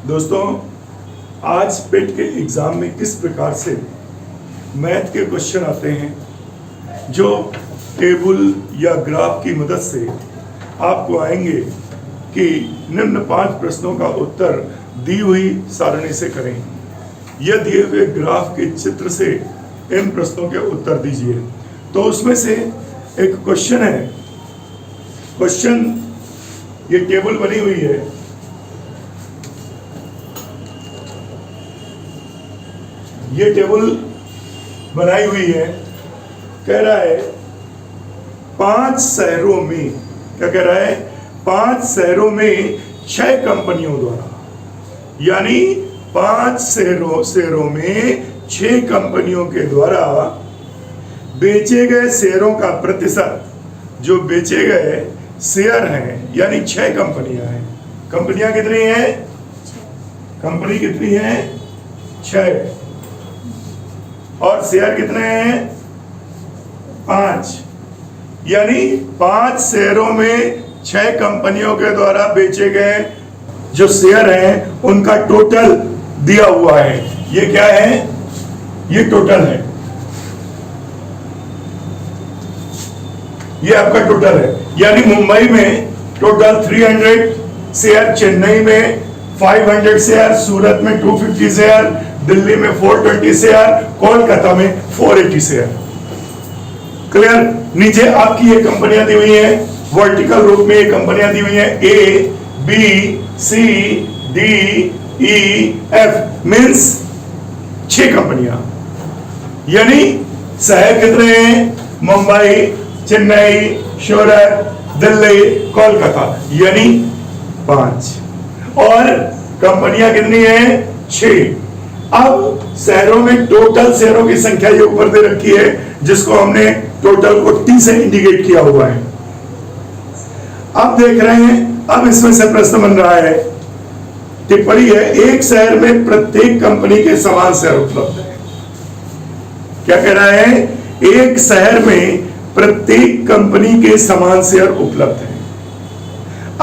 दोस्तों, आज पेट के एग्जाम में किस प्रकार से मैथ के क्वेश्चन आते हैं जो टेबल या ग्राफ की मदद से आपको आएंगे कि निम्न 5 प्रश्नों का उत्तर दी हुई सारणी से करें। यह दिए हुए ग्राफ के चित्र से इन प्रश्नों के उत्तर दीजिए। तो उसमें से एक क्वेश्चन है। क्वेश्चन, ये टेबल बनी हुई है, ये टेबल बनाई हुई है। कह रहा है 5 शहरों में, क्या कह रहा है, 5 शहरों में 6 कंपनियों द्वारा, यानी 5 शहरों में 6 कंपनियों के द्वारा बेचे गए शेयरों का प्रतिशत, जो बेचे गए शेयर हैं, यानी 6 कंपनियां हैं। कंपनियां कितनी हैं? कंपनी कितनी है? 6। और शेयर कितने हैं? 5। यानी 5 शेयरों में 6 कंपनियों के द्वारा बेचे गए जो शेयर हैं उनका टोटल दिया हुआ है। ये क्या है? ये टोटल है, ये आपका टोटल है। यानी मुंबई में टोटल 300 शेयर, चेन्नई में 500 शेयर, सूरत में 250 शेयर, दिल्ली में 420 शेयर, कोलकाता में 480 शेयर। क्लियर? नीचे आपकी ये कंपनियां दी हुई हैं, वर्टिकल रूप में ये कंपनियां दी हुई हैं, ए, बी, सी, डी, ई, एफ, मीन्स 6 कंपनियां। यानी शहर कितने हैं? मुंबई, चेन्नई, सूरत, दिल्ली, कोलकाता, यानी 5। और कंपनियां कितनी हैं? 6। अब शहरों में टोटल शहरों की संख्या ये ऊपर दे रखी है, जिसको हमने टोटल को T से इंडिकेट किया हुआ है। अब देख रहे हैं, अब इसमें से प्रश्न बन रहा है, टिप्पणी है, एक शहर में प्रत्येक कंपनी के समान शेयर उपलब्ध है। क्या कह रहा है? एक शहर में प्रत्येक कंपनी के समान शेयर उपलब्ध है।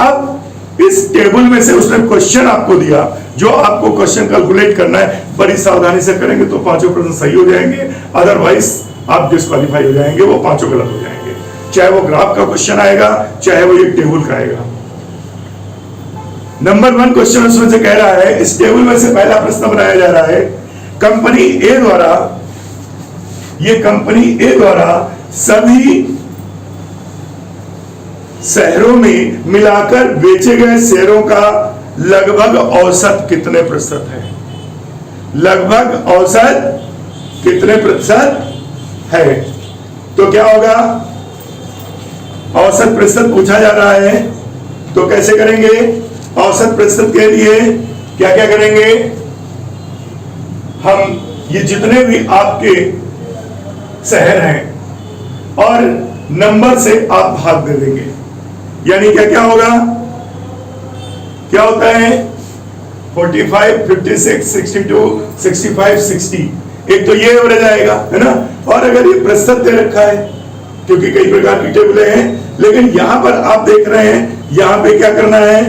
अब इस टेबल में से उसने क्वेश्चन आपको दिया, जो आपको क्वेश्चन कैलकुलेट करना है। बड़ी सावधानी से करेंगे तो 5 प्रश्न सही हो जाएंगे, अदरवाइज आप डिस्क्वालीफाई हो जाएंगे, वो 5 गलत हो जाएंगे। चाहे वो ग्राफ का क्वेश्चन आएगा, चाहे वो एक टेबल का आएगा। नंबर 1 क्वेश्चन उसमें से कह रहा है, इस टेबल में से पहला प्रश्न बनाया जा रहा है, कंपनी ए द्वारा, ये कंपनी ए द्वारा सभी शहरों में मिलाकर बेचे गए शेयरों का लगभग औसत कितने प्रतिशत है? लगभग औसत कितने प्रतिशत है? तो क्या होगा? औसत प्रतिशत पूछा जा रहा है, तो कैसे करेंगे? औसत प्रतिशत के लिए क्या क्या करेंगे? हम ये जितने भी आपके शहर हैं और नंबर से आप भाग दे देंगे। यानी क्या क्या होगा? क्या होता है? 45, 56, 62, 65, 60। एक तो ये एवरेज आएगा, है ना। और अगर ये प्रतिशत दे रखा है, क्योंकि कई प्रकार की टेबलें हैं, लेकिन यहां पर आप देख रहे हैं, यहां पे क्या करना है?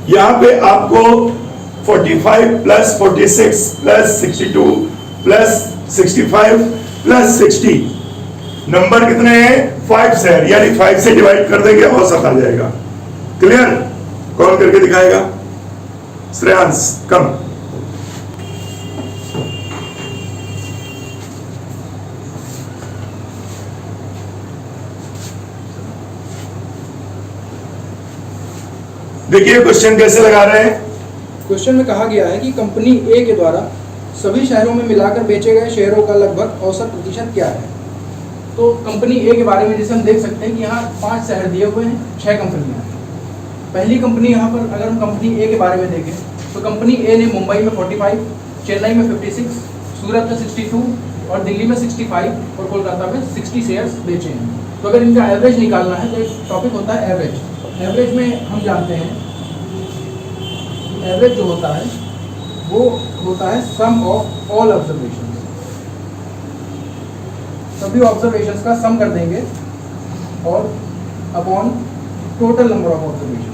यहां पे आपको 45 plus 46 plus 62 plus 65 plus 60, number कितने हैं? 5 शहर, यानी 5 से डिवाइड कर देंगे, औसत आ जाएगा। क्लियर? कौन करके दिखाएगा? श्रेयांश, कम। देखिए क्वेश्चन कैसे लगा रहे हैं। क्वेश्चन में कहा गया है कि कंपनी ए के द्वारा सभी शहरों में मिलाकर बेचे गए शेयरों का लगभग औसत प्रतिशत क्या है। तो कंपनी ए के बारे में जैसे हम देख सकते हैं कि यहाँ 5 शहर दिए हुए हैं, 6 कंपनियाँ हैं। पहली कंपनी यहाँ पर अगर हम कंपनी ए के बारे में देखें तो कंपनी ए ने मुंबई में 45, चेन्नई में 56, सूरत में 62 और दिल्ली में 65 और कोलकाता में 60 शेयर्स बेचे हैं। तो अगर इनका एवरेज निकालना है तो एक टॉपिक होता है एवरेज। एवरेज में हम जानते हैं एवरेज जो होता है वो होता है सम ऑफ ऑल ऑब्जर्वेशंस। सभी ऑब्जर्वेशंस का सम कर देंगे और upon total number of observation.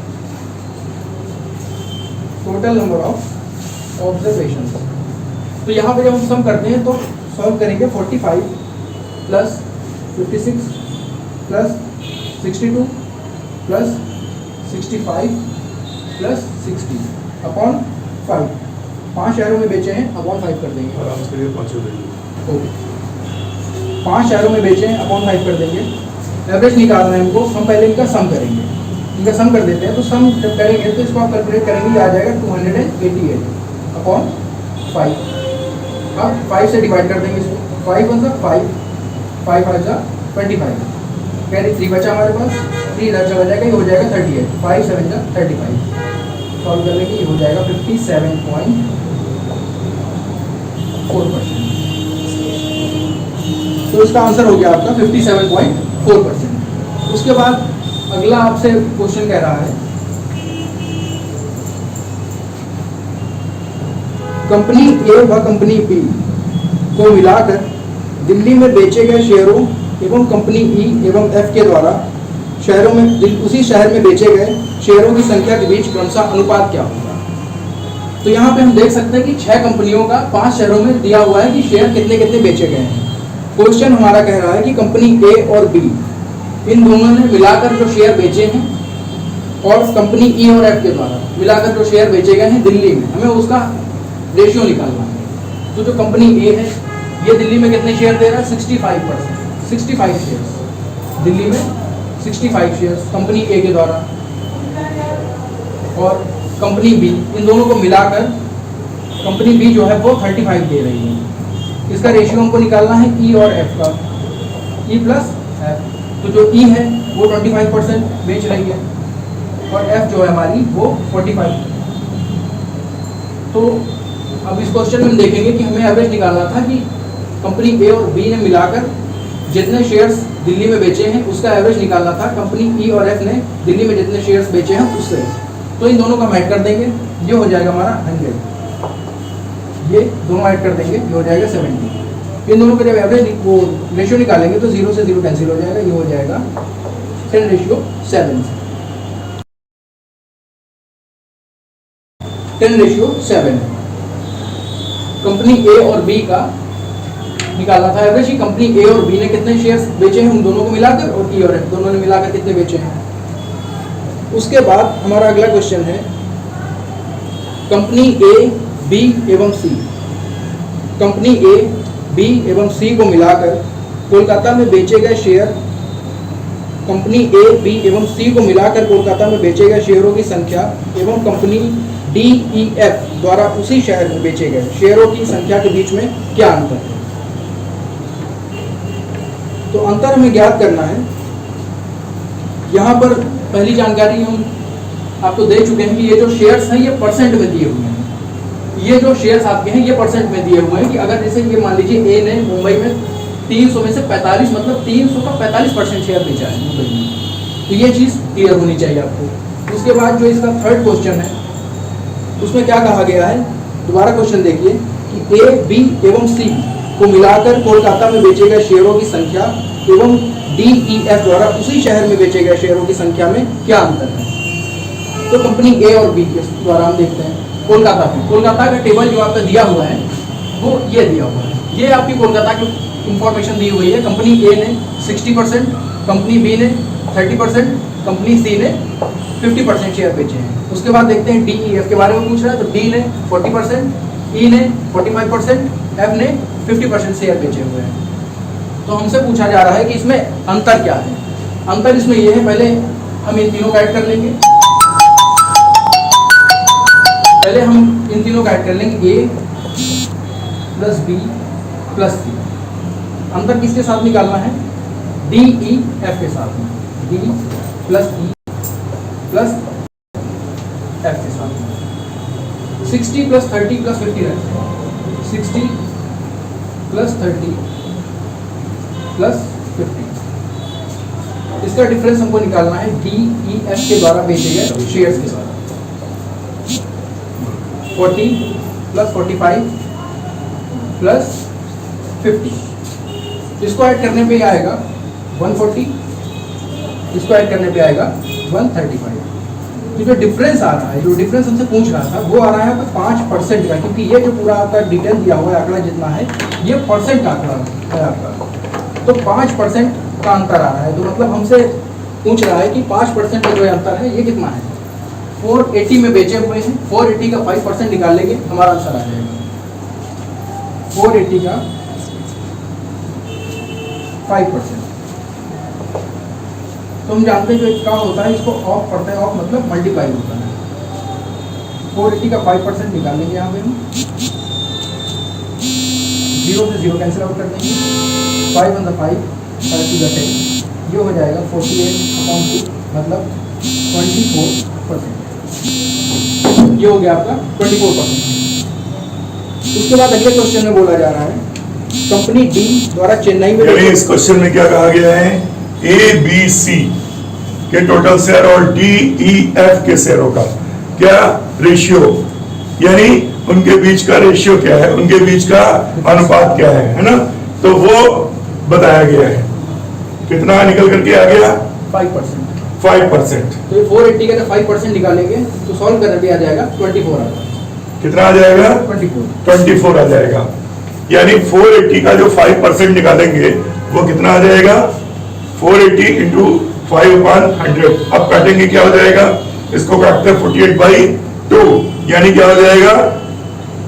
Total number of observation. तो यहाँ पे जब हम सम करते हैं तो सॉल्व करेंगे 45 plus 56 plus 62 plus 65 plus 60 upon 5। 5 शहरों में बेचे हैं अपॉन 5 कर देंगे। आराम से करिए, 5 वैल्यू। ओके, 5 शहरों में बेचे हैं अपॉन 5 कर देंगे। एवरेज निकालना है हमको, हम पहले इनका सम करेंगे। इनका सम कर देते हैं, तो सम जब करेंगे तो इसको आप कैलकुलेट करेंगे, ये आ जाएगा 288 अपॉन 5। अब 5 से डिवाइड कर देंगे इसको। 5 1 5, 5 5 25, कैरी 3 बचा हमारे पास, 3 इधर चला जाएगा, ये हो जाएगा 38। 5 7 35, सॉल्व कर लेंगे, ये हो जाएगा 57.4%। तो इसका आंसर हो गया आपका 57.4%। उसके बाद अगला आपसे क्वेश्चन कह रहा है, कंपनी ए व कंपनी बी को मिलाकर दिल्ली में बेचे गए शेयरों एवं कंपनी ई एवं एफ के द्वारा शहरों में उसी शहर में बेचे गए शेयरों की संख्या के बीच क्रमशः अनुपात क्या होगा। तो यहाँ पे हम देख सकते हैं कि 6 कंपनियों का 5 शहरों में दिया हुआ है कि शेयर कितने कितने बेचे गए हैं। क्वेश्चन हमारा कह रहा है कि कंपनी ए और बी इन दोनों ने मिलाकर जो शेयर बेचे हैं और कंपनी ई और एफ के द्वारा मिलाकर जो शेयर बेचे गए हैं दिल्ली में, हमें उसका रेशियो निकालना है। तो जो कंपनी ए है ये दिल्ली में कितने शेयर दे रहा है, 65%, 65 शेयर्स दिल्ली में, 65 शेयर्स कंपनी ए के द्वारा, और कंपनी बी इन दोनों को मिलाकर कंपनी बी जो है वो 35 दे रही है। इसका रेशियो हमको निकालना है ई और एफ का, ई प्लस एफ। तो जो ई है वो 25% बेच रही है और एफ जो है हमारी वो 45। तो अब इस क्वेश्चन में हम देखेंगे कि हमें एवरेज निकालना था कि कंपनी ए और बी ने मिलाकर जितने शेयर्स दिल्ली में बेचे हैं उसका एवरेज निकालना था। कंपनी ई और एफ ने दिल्ली में जितने शेयर्स बेचे हैं उससे, तो इन दोनों का हम ऐड कर देंगे, ये हो जाएगा हमारा 100। ये दोनों ऐड कर देंगे, ये हो जाएगा 70। इन दोनों का जब एवरेज वो रेशियो निकालेंगे तो 0 से 0 कैंसिल हो जाएगा, ये हो जाएगा 10:7। 10:7 कंपनी ए और बी का निकालना था एवरेज कि कंपनी ए और बी ने कितने शेयर्स बेचे हैं उन दोनों को मिलाकर, और ई और एफ दोनों ने मिलाकर कितने बेचे हैं। उसके बाद हमारा अगला क्वेश्चन है, कंपनी ए बी एवं सी, कंपनी ए बी एवं सी को मिलाकर कोलकाता में बेचे गए शेयर, कंपनी ए बी एवं सी को मिलाकर कोलकाता में बेचे गए शेयरों की संख्या एवं कंपनी डी ई एफ द्वारा उसी शहर में बेचे गए शेयरों की संख्या के बीच में क्या अंतर है। तो अंतर हमें ज्ञात करना है। यहाँ पर पहली जानकारी हम आपको दे चुके हैं कि ये जो शेयर्स हैं ये परसेंट में दिए हुए हैं। ये जो शेयर्स आपके हैं ये परसेंट में दिए हुए हैं कि अगर जैसे ये मान लीजिए ए ने मुंबई में 300 में से 45, मतलब 300 का 45% शेयर बेचा है मुंबई में, तो ये चीज़ क्लियर होनी चाहिए आपको। उसके बाद जो इसका थर्ड क्वेश्चन है उसमें क्या कहा गया है, दोबारा क्वेश्चन देखिए कि ए बी एवं सी को मिलाकर कोलकाता में बेचे गए शेयरों की संख्या एवं डी ई एफ द्वारा उसी शहर में बेचे गए शेयरों की संख्या में क्या अंतर है। तो कंपनी ए और बी के द्वारा हम देखते हैं कोलकाता का टेबल जो आपका दिया हुआ है वो ये दिया हुआ है, ये आपकी कोलकाता की इंफॉर्मेशन दी हुई है। कंपनी ए ने 60%, कंपनी बी ने 30%, कंपनी सी ने 50% शेयर बेचे हैं। उसके बाद देखते हैं डी ई एफ के बारे में पूछ रहा है, तो डी ने 40%, ई ने 45%, एफ ने 50% शेयर बेचे हुए हैं। तो हमसे पूछा जा रहा है कि इसमें अंतर क्या है। अंतर इसमें यह है, पहले हम इन तीनों का ऐड कर लेंगे, पहले हम इन तीनों का ऐड कर लेंगे, ए प्लस बी प्लस सी। अंतर किसके साथ निकालना है, डी ई एफ के साथ में, D plus E plus F के साथ में। 60 प्लस 30 प्लस 50 रहते हैं, 60 प्लस 30 प्लस 50, इसका डिफरेंस हमको निकालना है डी ई एफ के द्वारा बेचे गए शेयर्स के साथ। 40 प्लस 45 प्लस 50, इसको ऐड करने पे आएगा 140, इसको ऐड करने पे आएगा 135। तो जो डिफरेंस आ रहा है, जो डिफरेंस हमसे पूछ रहा था, वो आ रहा है आपका 5% का, क्योंकि ये जो पूरा आपका डिटेल दिया हुआ है, आंकड़ा जितना है, ये परसेंट का आंकड़ा है आपका। तो 5% का अंतर आ रहा है, तो मतलब हमसे पूछ रहा है कि 5% का जो अंतर है ये कितना है। 480 में बेचे हुए हैं, 480 का 5% निकाल लेंगे, हमारा आंसर आ जाएगा 480 का 5%। तो हम जानते हैं जो क्या होता है, इसको ऑफ करते हैं, ऑफ मतलब मल्टीप्लाई होता है। 480 का 5% निकालेंगे यहाँ पे हम, 0 से 0 कैंसिल आउट कर देंगे, 5 on the 5, 5 to the 10, ये हो जाएगा 48/2 मतलब 24%। ये हो गया आपका 24%। उसके बाद अगले क्वेश्चन में बोला जा रहा है कंपनी डी द्वारा चेन्नई में, यानी इस क्वेश्चन में क्या कहा गया है, ए बी सी के टोटल शेयर और डी ई एफ के शेयरों का क्या रेशियो, यानी उनके बीच का रेशियो क्या है, उनके बीच का अनुपात क्या है ना, तो वो बताया गया है। कितना निकल करके आ गया, 5%। तो ये 480 का 5% निकालेंगे तो सॉल्व करने पे आ जाएगा 24 आ जाएगा। कितना आ जाएगा, 24 आ जाएगा। यानी 480 का जो 5% निकालेंगे वो कितना आ जाएगा, 480 इंटू 5/100। अब काटेंगे क्या हो जाएगा, इसको काटते हैं 48/2, यानी क्या हो जाएगा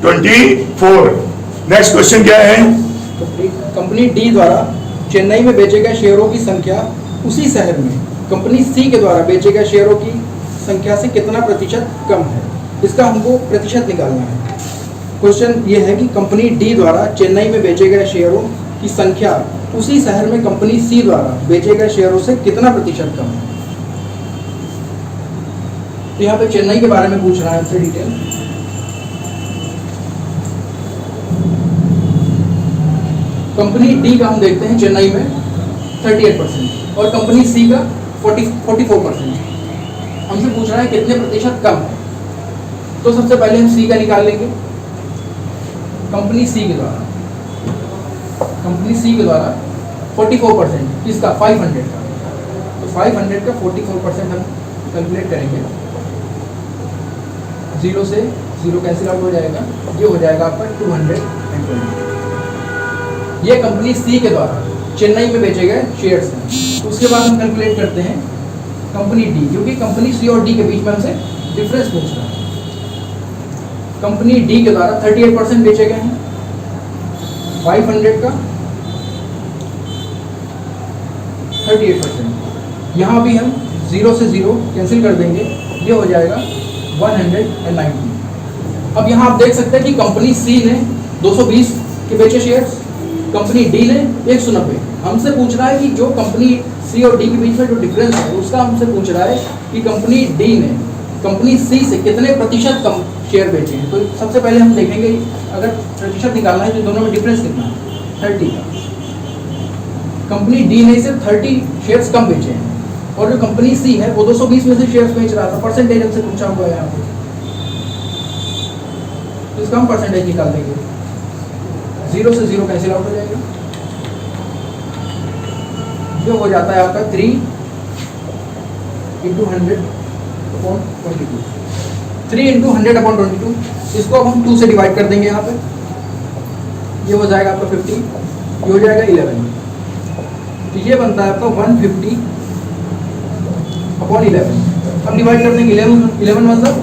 24। नेक्स्ट क्वेश्चन क्या है, कंपनी डी द्वारा चेन्नई में बेचे गए शेयरों की संख्या उसी शहर में कंपनी सी के द्वारा बेचे गए शेयरों की संख्या से कितना प्रतिशत कम है, इसका हमको प्रतिशत निकालना है। क्वेश्चन ये है कि कंपनी डी द्वारा चेन्नई में बेचे गए शेयरों की संख्या उसी शहर में कंपनी सी द्वारा बेचे गए शेयरों से कितना प्रतिशत कम है। तो यहाँ पे चेन्नई के बारे में पूछ रहा है हमसे डिटेल। कंपनी डी का हम देखते हैं चेन्नई में 38% और कंपनी सी का 44%। हमसे पूछ रहा है कितने प्रतिशत कम है। तो सबसे पहले हम सी का निकाल लेंगे। कंपनी सी के द्वारा 44%, किसका, 500 का। तो 500 का 44% हम कैलकुलेट करेंगे, 0 से 0 कैंसिल आउट हो जाएगा, ये हो जाएगा आपका 220। ये कंपनी सी के द्वारा चेन्नई में बेचे गए शेयर्स हैं। उसके बाद हम कैलकुलेट करते हैं कंपनी डी, क्योंकि कंपनी सी और डी के बीच में हमसे डिफरेंस पूछ रहा है। कंपनी डी के द्वारा 38% बेचे गए हैं, 500 का 38%। यहाँ भी हम 0 से 0 कैंसिल कर देंगे, ये हो जाएगा 190। अब यहाँ आप देख सकते हैं कि कंपनी सी ने 220 के बेचे शेयर्स, कंपनी डी ने 190। हमसे पूछ रहा है कि जो कंपनी सी और डी के बीच में जो डिफरेंस है उसका हमसे पूछ रहा है कि कंपनी डी ने कंपनी सी से कितने प्रतिशत कम शेयर बेचे हैं। तो सबसे पहले हम देखेंगे, अगर प्रतिशत निकालना है तो दोनों में डिफरेंस कितना है, 30 का। कंपनी डी ने इसे 30 शेयर्स कम बेचे हैं और जो कंपनी सी है वो 220 में से शेयर्स बेच रहा था। परसेंटेज हमसे पूछा हुआ है यहाँ पे, तो इसका हम परसेंटेज निकाल देंगे, 0 से 0 कैंसिल आउट हो जाएगा, जो हो जाता है आपका 3 × 100/22। 3 × 100/22, इसको अब हम 2 से डिवाइड कर देंगे यहाँ पे, ये हो जाएगा आपका 50, ये हो जाएगा 11। तो ये बनता है आपका 150/11। अब डिवाइड कर देंगे 11 मतलब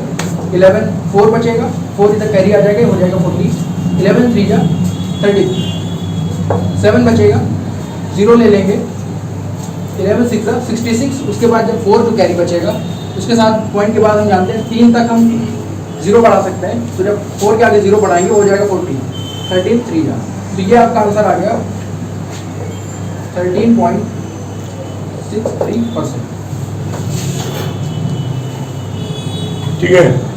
11, 4 बचेगा, 4 इधर कैरी आ जाएगा, हो जाएगा 40, 11 3 जा 30, 7 बचेगा, 0 ले लेंगे, 11 6 जा 66। उसके बाद जब 4 जो कैरी बचेगा उसके साथ पॉइंट के बाद हम जानते हैं 3 तक हम 0 बढ़ा सकते हैं, तो जब 4 के आगे 0 बढ़ाएंगे हो जाएगा 14, 13 3 जा। तो ये आपका आंसर आ गया 13.63%। ठीक है।